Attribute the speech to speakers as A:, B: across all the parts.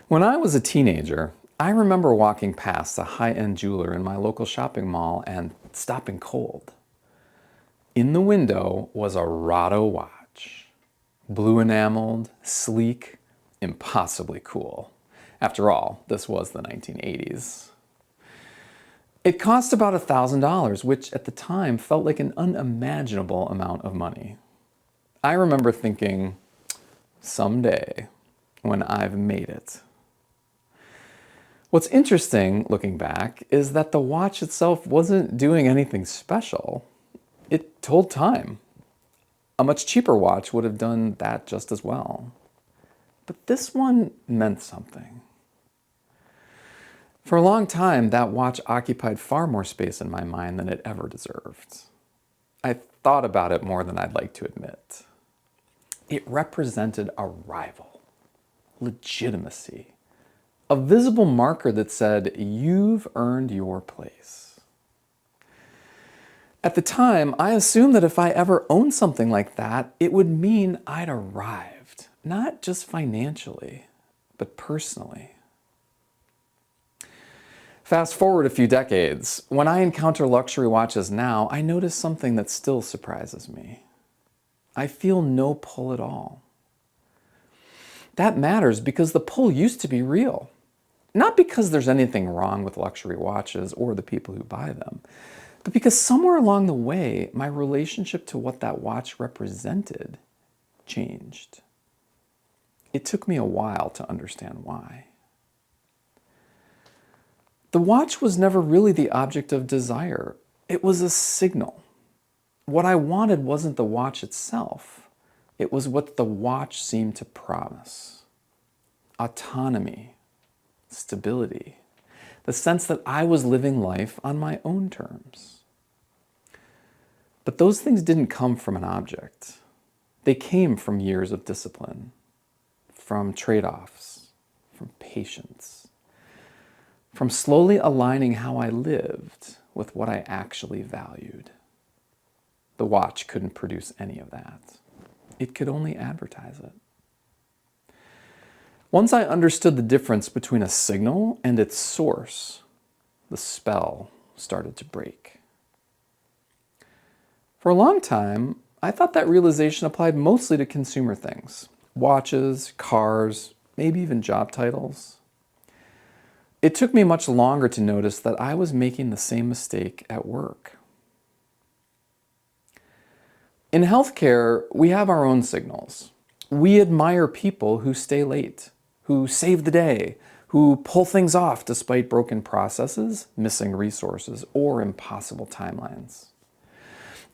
A: When I was a teenager, I remember walking past a high-end jeweler in my local shopping mall and stopping cold. In the window was a Rado watch. Blue enameled, sleek, impossibly cool. After all, this was the 1980s. It cost about $1,000, which at the time felt like an unimaginable amount of money. I remember thinking, someday, when I've made it. What's interesting, looking back, is that the watch itself wasn't doing anything special. It told time. A much cheaper watch would have done that just as well. But this one meant something. For a long time, that watch occupied far more space in my mind than it ever deserved. I thought about it more than I'd like to admit. It represented arrival, legitimacy, a visible marker that said, you've earned your place. At the time, I assumed that if I ever owned something like that, it would mean I'd arrived, not just financially, but personally. Fast forward a few decades, when I encounter luxury watches now, I notice something that still surprises me. I feel no pull at all. That matters because the pull used to be real. Not because there's anything wrong with luxury watches or the people who buy them, but because somewhere along the way, my relationship to what that watch represented changed. It took me a while to understand why. The watch was never really the object of desire. It was a signal. What I wanted wasn't the watch itself. It was what the watch seemed to promise. Autonomy, stability, the sense that I was living life on my own terms. But those things didn't come from an object. They came from years of discipline, from trade-offs, from patience, from slowly aligning how I lived with what I actually valued. The watch couldn't produce any of that. It could only advertise it. Once I understood the difference between a signal and its source, the spell started to break. For a long time, I thought that realization applied mostly to consumer things. Watches, cars, maybe even job titles. It took me much longer to notice that I was making the same mistake at work. In healthcare, we have our own signals. We admire people who stay late, who save the day, who pull things off despite broken processes, missing resources, or impossible timelines.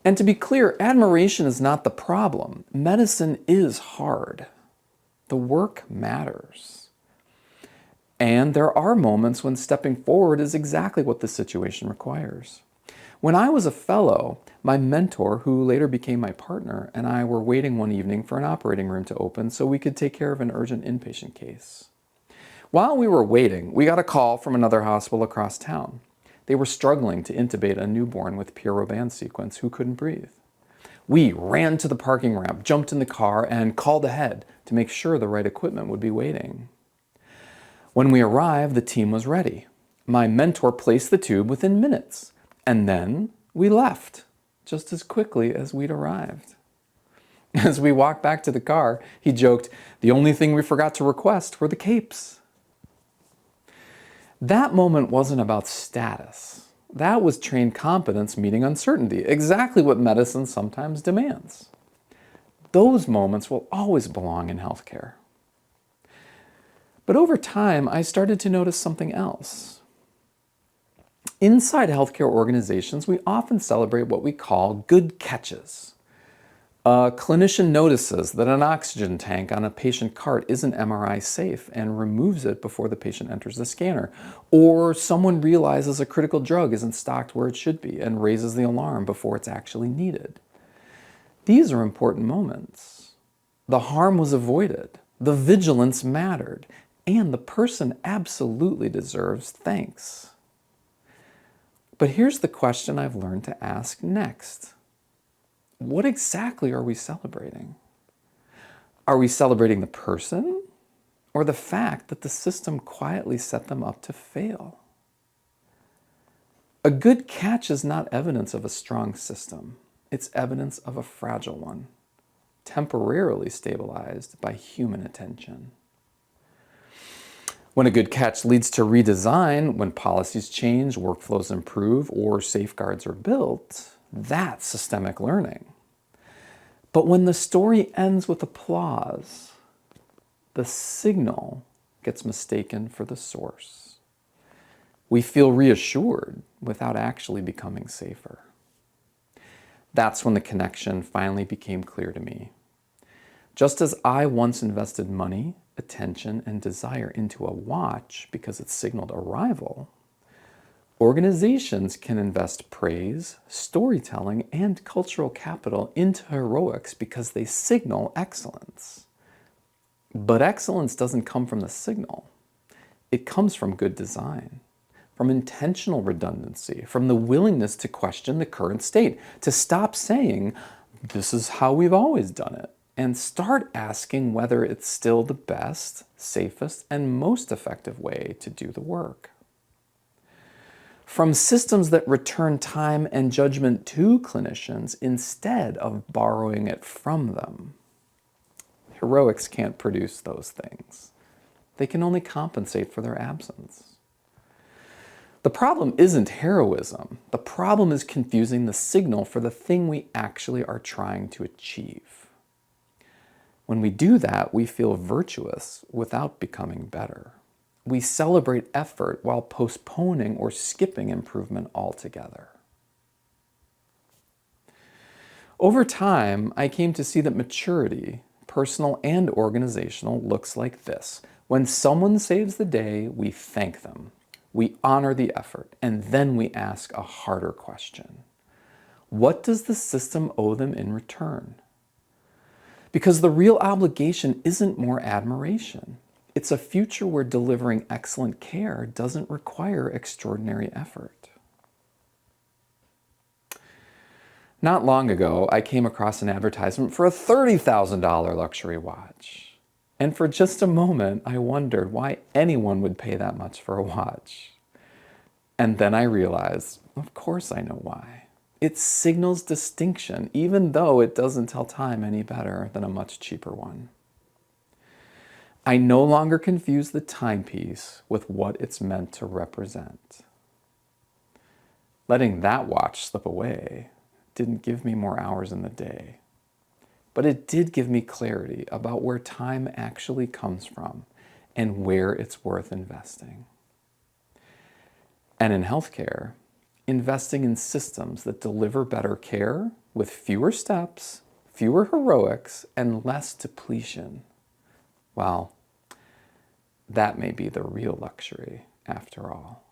A: And to be clear, admiration is not the problem. Medicine is hard. The work matters. And there are moments when stepping forward is exactly what the situation requires. When I was a fellow, my mentor, who later became my partner, and I were waiting one evening for an operating room to open so we could take care of an urgent inpatient case. While we were waiting, we got a call from another hospital across town. They were struggling to intubate a newborn with Pierre Robin sequence who couldn't breathe. We ran to the parking ramp, jumped in the car, and called ahead to make sure the right equipment would be waiting. When we arrived, the team was ready. My mentor placed the tube within minutes, and then we left just as quickly as we'd arrived. As we walked back to the car, he joked, "The only thing we forgot to request were the capes." That moment wasn't about status. That was trained competence meeting uncertainty, exactly what medicine sometimes demands. Those moments will always belong in healthcare. But over time, I started to notice something else. Inside healthcare organizations, we often celebrate what we call good catches. A clinician notices that an oxygen tank on a patient cart isn't MRI safe and removes it before the patient enters the scanner. Or someone realizes a critical drug isn't stocked where it should be and raises the alarm before it's actually needed. These are important moments. The harm was avoided. The vigilance mattered. And the person absolutely deserves thanks. But here's the question I've learned to ask next. What exactly are we celebrating? Are we celebrating the person or the fact that the system quietly set them up to fail? A good catch is not evidence of a strong system. It's evidence of a fragile one, temporarily stabilized by human attention. When a good catch leads to redesign, when policies change, workflows improve, or safeguards are built, that's systemic learning. But when the story ends with applause, the signal gets mistaken for the source. We feel reassured without actually becoming safer. That's when the connection finally became clear to me. Just as I once invested money, attention, and desire into a watch because it signaled arrival, organizations can invest praise, storytelling, and cultural capital into heroics because they signal excellence. But excellence doesn't come from the signal. It comes from good design, from intentional redundancy, from the willingness to question the current state, to stop saying, this is how we've always done it, and start asking whether it's still the best, safest, and most effective way to do the work. From systems that return time and judgment to clinicians instead of borrowing it from them. Heroics can't produce those things. They can only compensate for their absence. The problem isn't heroism. The problem is confusing the signal for the thing we actually are trying to achieve. When we do that, we feel virtuous without becoming better. We celebrate effort while postponing or skipping improvement altogether. Over time, I came to see that maturity, personal and organizational, looks like this. When someone saves the day, we thank them. We honor the effort, and then we ask a harder question. What does the system owe them in return? Because the real obligation isn't more admiration. It's a future where delivering excellent care doesn't require extraordinary effort. Not long ago, I came across an advertisement for a $30,000 luxury watch. And for just a moment, I wondered why anyone would pay that much for a watch. And then I realized, of course I know why. It signals distinction, even though it doesn't tell time any better than a much cheaper one. I no longer confuse the timepiece with what it's meant to represent. Letting that watch slip away didn't give me more hours in the day, but it did give me clarity about where time actually comes from and where it's worth investing. And in healthcare, investing in systems that deliver better care with fewer steps, fewer heroics, and less depletion. Well, that may be the real luxury after all.